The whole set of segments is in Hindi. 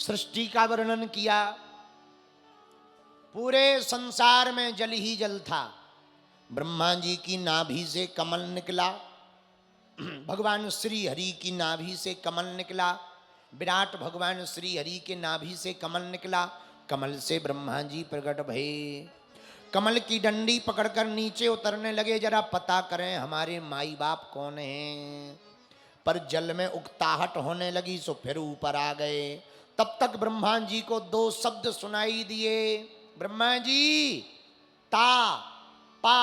सृष्टि का वर्णन किया। पूरे संसार में जल ही जल था। ब्रह्मा जी की नाभि से कमल निकला, भगवान श्री हरि की नाभि से कमल निकला, विराट भगवान श्री हरि के नाभि से कमल निकला। कमल से ब्रह्मा जी प्रकट भये। कमल की डंडी पकड़कर नीचे उतरने लगे, जरा पता करें हमारे माई बाप कौन हैं। पर जल में उकताहट होने लगी, सो फिर ऊपर आ गए। तब तक ब्रह्मा जी को दो शब्द सुनाई दिए, ब्रह्मा जी ता पा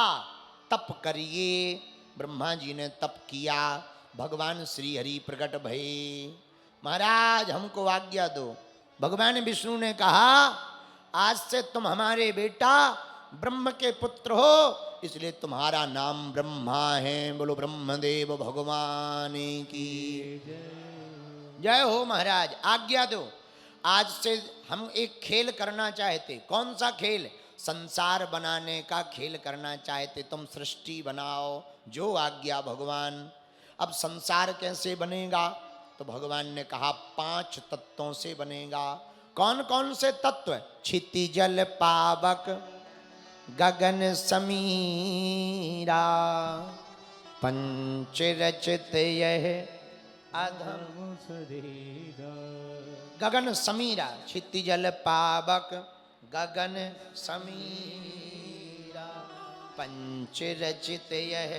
तप करिए। ब्रह्मा जी ने तप किया, भगवान श्री हरि प्रकट भये। महाराज हमको आज्ञा दो। भगवान विष्णु ने कहा, आज से तुम हमारे बेटा ब्रह्म के पुत्र हो, इसलिए तुम्हारा नाम ब्रह्मा है। बोलो ब्रह्मदेव भगवान की जय हो। महाराज आज्ञा दो, आज से हम एक खेल करना चाहते। कौन सा खेल? संसार बनाने का खेल करना चाहते। तुम सृष्टि बनाओ, जो आज्ञा भगवान। अब संसार कैसे बनेगा? तो भगवान ने कहा 5 तत्वों से बनेगा। कौन कौन से तत्व? क्षिति जल पावक गगन समीरा, पंच रचित यह अधम शरीरा। गगन समीरा, क्षिति जल पावक गगन समीरा, पंच रचित यह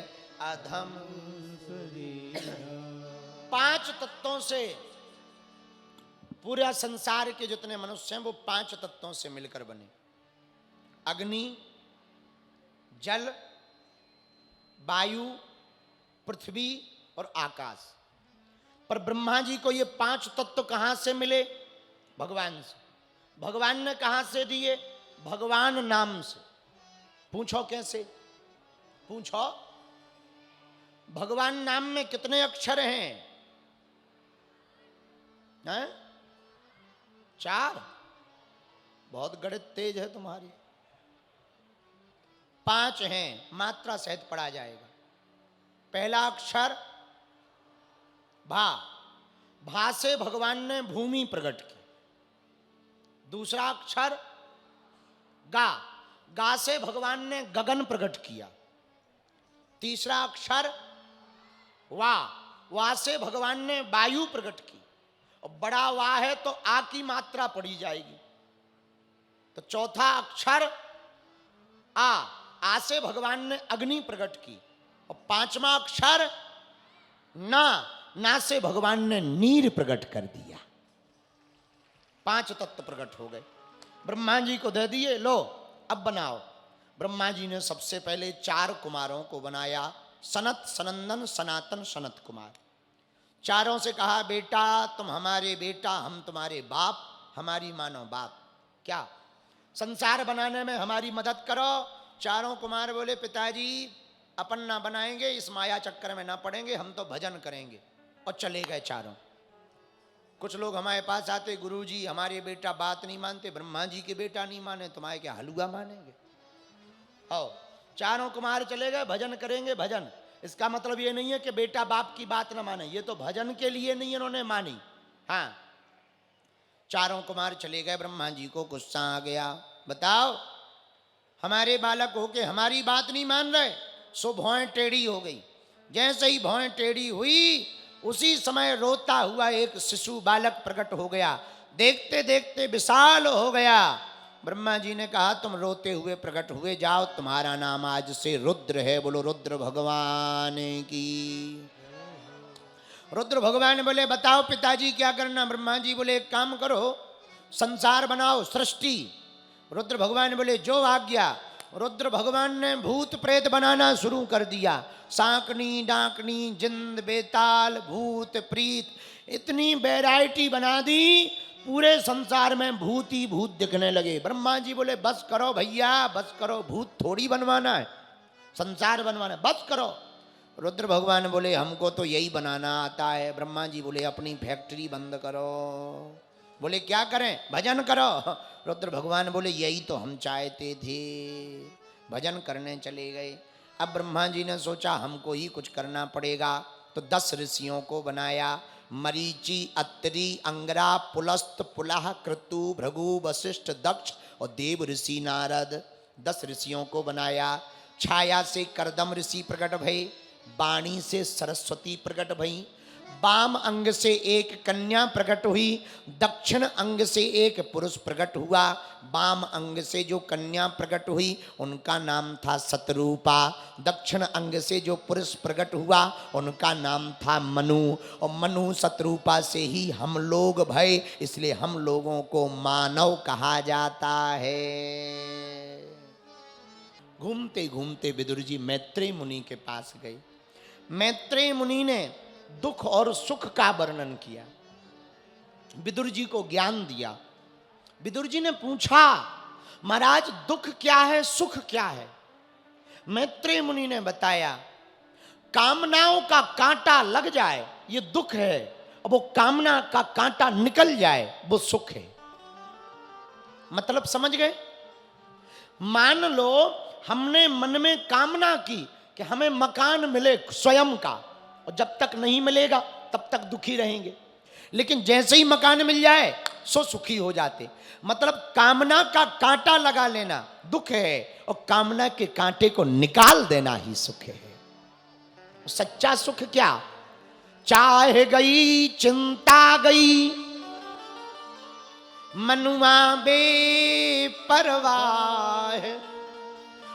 अधम शरीरा। 5 तत्वों से पूरा संसार के जितने मनुष्य हैं वो 5 तत्वों से मिलकर बने। अग्नि, जल, वायु, पृथ्वी और आकाश। पर ब्रह्मा जी को ये 5 तत्व कहां से मिले? भगवान से। भगवान ने कहां से दिए? भगवान नाम से। पूछो कैसे? पूछो। भगवान नाम में कितने अक्षर हैं? 4। बहुत गणित तेज है तुम्हारी। 5 हैं, मात्रा सहित पढ़ा जाएगा। पहला अक्षर भा। भा से भगवान ने भूमि प्रकट की। दूसरा अक्षर गा। गा से भगवान ने गगन प्रकट किया। तीसरा अक्षर वा। वा से भगवान ने वायु प्रकट की। और बड़ा वा है तो आ की मात्रा पड़ी जाएगी। तो चौथा अक्षर आ। आ से भगवान ने अग्नि प्रकट की। और 5वां अक्षर ना। ना से भगवान ने नीर प्रकट कर दिया। 5 तत्व प्रकट हो गए। ब्रह्मा जी को दे दिए, लो अब बनाओ। ब्रह्मा जी ने सबसे पहले 4 कुमारों को बनाया, सनत, सनंदन, सनातन, सनत कुमार। चारों से कहा, बेटा तुम हमारे बेटा, हम तुम्हारे बाप, हमारी मानो बाप। क्या संसार बनाने में हमारी मदद करो। चारों कुमार बोले, पिताजी अपन ना बनाएंगे, इस माया चक्कर में ना पड़ेंगे, हम तो भजन करेंगे। और चले गए चारों। कुछ लोग हमारे पास आते, गुरुजी हमारे बेटा बात नहीं मानते, ब्रह्मा जी के बेटा नहीं माने, तुम्हारे क्या हलुआ मानेंगे? आओ। चारों कुमार चले गए, भजन करेंगे भजन। इसका मतलब ये नहीं है कि बेटा बाप की बात ना माने, ये तो भजन के लिए नहीं इन्होंने मानी। हाँ, चारों कुमार चले गए। ब्रह्मा जी को गुस्सा आ गया, बताओ हमारे बालक हो के हमारी बात नहीं मान रहे। सो भौएं टेढ़ी हो गई। जैसे ही भौएं टेढ़ी हुई, उसी समय रोता हुआ एक शिशु बालक प्रकट हो गया। देखते देखते विशाल हो गया। ब्रह्मा जी ने कहा, तुम रोते हुए प्रकट हुए, जाओ तुम्हारा नाम आज से रुद्र है। बोलो रुद्र भगवान की। रुद्र भगवान बोले, बताओ पिताजी क्या करना? ब्रह्मा जी बोले, एक काम करो, संसार बनाओ, सृष्टि। रुद्र भगवान बोले, जो आज्ञा। रुद्र भगवान ने भूत प्रेत बनाना शुरू कर दिया। सांकनी, डाकनी, जिंद, बेताल, भूत, प्रीत, इतनी वैरायटी बना दी, पूरे संसार में भूत ही भूत दिखने लगे। ब्रह्मा जी बोले, बस करो भैया, बस करो, भूत थोड़ी बनवाना है, संसार बनवाना है, बस करो। रुद्र भगवान बोले, हमको तो यही बनाना आता है। ब्रह्मा जी बोले, अपनी फैक्ट्री बंद करो। बोले, क्या करें? भजन करो। रुद्र भगवान बोले, यही तो हम चाहते थे। भजन करने चले गए। अब ब्रह्मा जी ने सोचा हमको ही कुछ करना पड़ेगा, तो 10 ऋषियों को बनाया। मरीचि, अत्रि, अंगरा, पुलस्त, पुलह, क्रतु, भृगु, वशिष्ठ, दक्ष और देव ऋषि नारद 10 ऋषियों को बनाया। छाया से करदम ऋषि प्रकट भई, वाणी से सरस्वती प्रकट भई, वाम अंग से एक कन्या प्रकट हुई, दक्षिण अंग से एक पुरुष प्रकट हुआ। वाम अंग से जो कन्या प्रकट हुई उनका नाम था सतरूपा, दक्षिण अंग से जो पुरुष प्रकट हुआ उनका नाम था मनु, और मनु सतरूपा से ही हम लोग भय, इसलिए हम लोगों को मानव कहा जाता है। घूमते घूमते विदुर जी मैत्रेय मुनि के पास गए। मैत्रेय मुनि ने दुख और सुख का वर्णन किया, विदुर जी को ज्ञान दिया। विदुर जी ने पूछा, महाराज दुख क्या है, सुख क्या है? मैत्रेय मुनि ने बताया, कामनाओं का कांटा लग जाए ये दुख है, और वो कामना का कांटा निकल जाए वो सुख है। मतलब समझ गए? मान लो हमने मन में कामना की कि हमें मकान मिले स्वयं का, और जब तक नहीं मिलेगा तब तक दुखी रहेंगे, लेकिन जैसे ही मकान मिल जाए सो सुखी हो जाते। मतलब कामना का कांटा लगा लेना दुख है, और कामना के कांटे को निकाल देना ही सुख है। सच्चा सुख क्या? चाह गई चिंता गई, मनुआ बेपरवाह,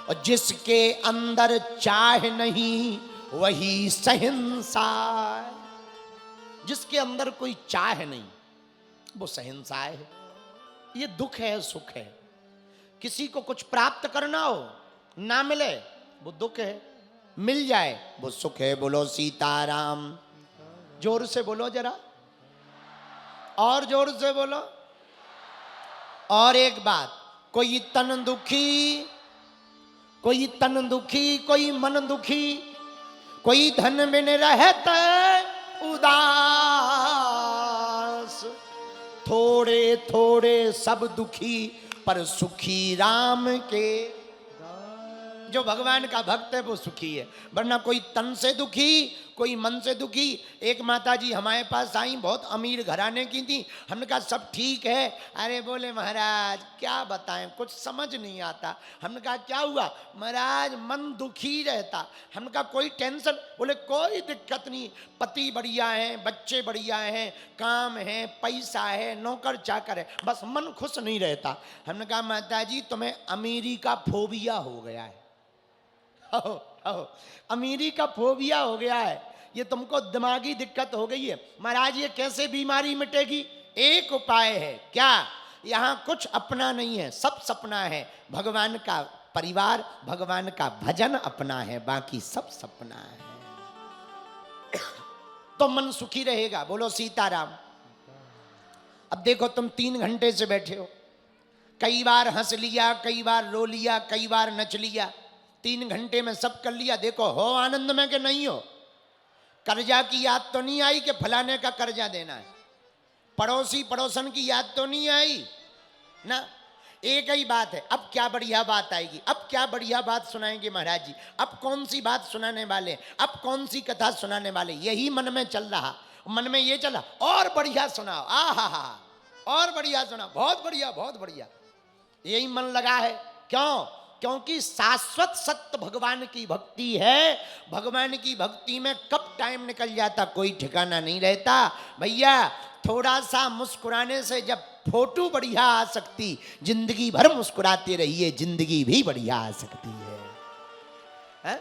और जिसके अंदर चाह नहीं वही सहिंसा। जिसके अंदर कोई चाह नहीं वो सहिंसा है। ये दुख है, सुख है। किसी को कुछ प्राप्त करना हो, ना मिले वो दुख है, मिल जाए वो सुख है। बोलो सीताराम। जोर से बोलो जरा, और जोर से बोलो। और एक बात, कोई तन दुखी, कोई तन दुखी, कोई मन दुखी, कोई धन बिन रहता उदास, थोड़े थोड़े सब दुखी पर सुखी राम के। जो भगवान का भक्त है वो सुखी है, वरना कोई तन से दुखी, कोई मन से दुखी। एक माता जी हमारे पास आई, बहुत अमीर घराने की थी। हमने कहा सब ठीक है? अरे बोले महाराज क्या बताएं, कुछ समझ नहीं आता। हमने कहा क्या हुआ? महाराज मन दुखी रहता। हमने कहा कोई टेंशन? बोले कोई दिक्कत नहीं, पति बढ़िया है, बच्चे बढ़िया हैं, काम है, पैसा है, नौकर चाकर है, बस मन खुश नहीं रहता। हमने कहा माता जी तुम्हें अमीरी का फोबिया हो गया है। अमीरी का फोबिया हो गया है, ये तुमको दिमागी दिक्कत हो गई है। महाराज ये कैसे बीमारी मिटेगी? एक उपाय है। क्या? यहां कुछ अपना नहीं है, सब सपना है। भगवान का परिवार, भगवान का भजन अपना है, बाकी सब सपना है। तो मन सुखी रहेगा। बोलो सीताराम। अब देखो तुम 3 घंटे से बैठे हो, कई बार हंस लिया, कई बार रो लिया, कई बार नच लिया, 3 घंटे में सब कर लिया। देखो हो आनंद में कि नहीं हो? कर्जा की याद तो नहीं आई कि फलाने का कर्जा देना है? पड़ोसी पड़ोसन की याद तो नहीं आई ना? एक ही बात है। अब क्या बढ़िया बात आएगी, अब क्या बढ़िया बात सुनाएंगे महाराज जी, अब कौन सी बात सुनाने वाले, अब कौन सी कथा सुनाने वाले, यही मन में चल रहा। मन में ये चला और बढ़िया सुनाओ, हा और बढ़िया सुनाओ, बहुत बढ़िया बहुत बढ़िया, यही मन लगा है। क्यों? क्योंकि शाश्वत सत्य भगवान की भक्ति है। भगवान की भक्ति में कब टाइम निकल जाता कोई ठिकाना नहीं रहता। भैया थोड़ा सा मुस्कुराने से जब फोटो बढ़िया आ सकती, जिंदगी भर मुस्कुराते रहिए, जिंदगी भी बढ़िया आ सकती है?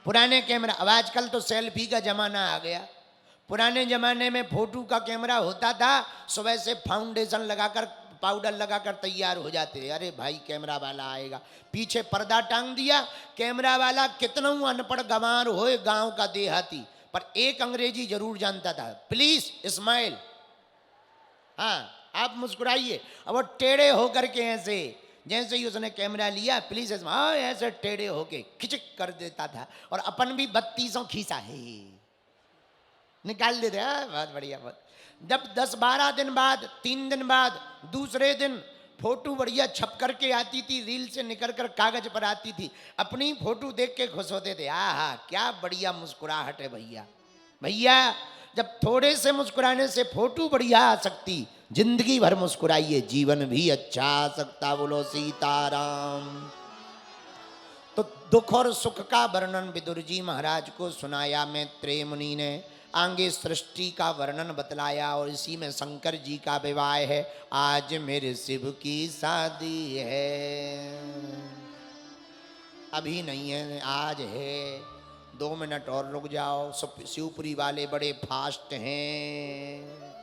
पुराने कैमरा, अब आजकल तो सेल्फी का जमाना आ गया। पुराने जमाने में फोटो का कैमरा होता था, सुबह से फाउंडेशन लगाकर पाउडर लगाकर तैयार हो जाते। अरे भाई कैमरा वाला आएगा, पीछे पर्दा टांग दिया, कैमरा वाला कितना अनपढ़ गंवार होए, गांव का देहाती, पर एक अंग्रेजी जरूर जानता था, प्लीज स्माइल। हाँ आप मुस्कुराइए। अब वो टेढ़े होकर के ऐसे, जैसे ही उसने कैमरा लिया, प्लीज हाँ ऐसे टेढ़े होके खिचक कर देता था, और अपन भी 32 खींचा है निकाल देते। बहुत बढ़िया। बहुत जब 10-12 दिन बाद, 3 दिन बाद, दूसरे दिन फोटो बढ़िया छप करके आती थी, रील से निकल कर कागज पर आती थी, अपनी फोटो देख के खुश होते थे। हाँ क्या बढ़िया मुस्कुराहट है भैया। भैया जब थोड़े से मुस्कुराने से फोटो बढ़िया आ सकती, जिंदगी भर मुस्कुराइए जीवन भी अच्छा आ सकता। बोलो सीताराम। तो दुख और सुख का वर्णन विदुर जी महाराज को सुनाया मैत्रेय मुनि ने। आगे सृष्टि का वर्णन बतलाया और इसी में शंकर जी का विवाह है। आज मेरे शिव की शादी है, अभी नहीं है, आज है, 2 मिनट और रुक जाओ। शिवपुरी वाले बड़े फास्ट हैं।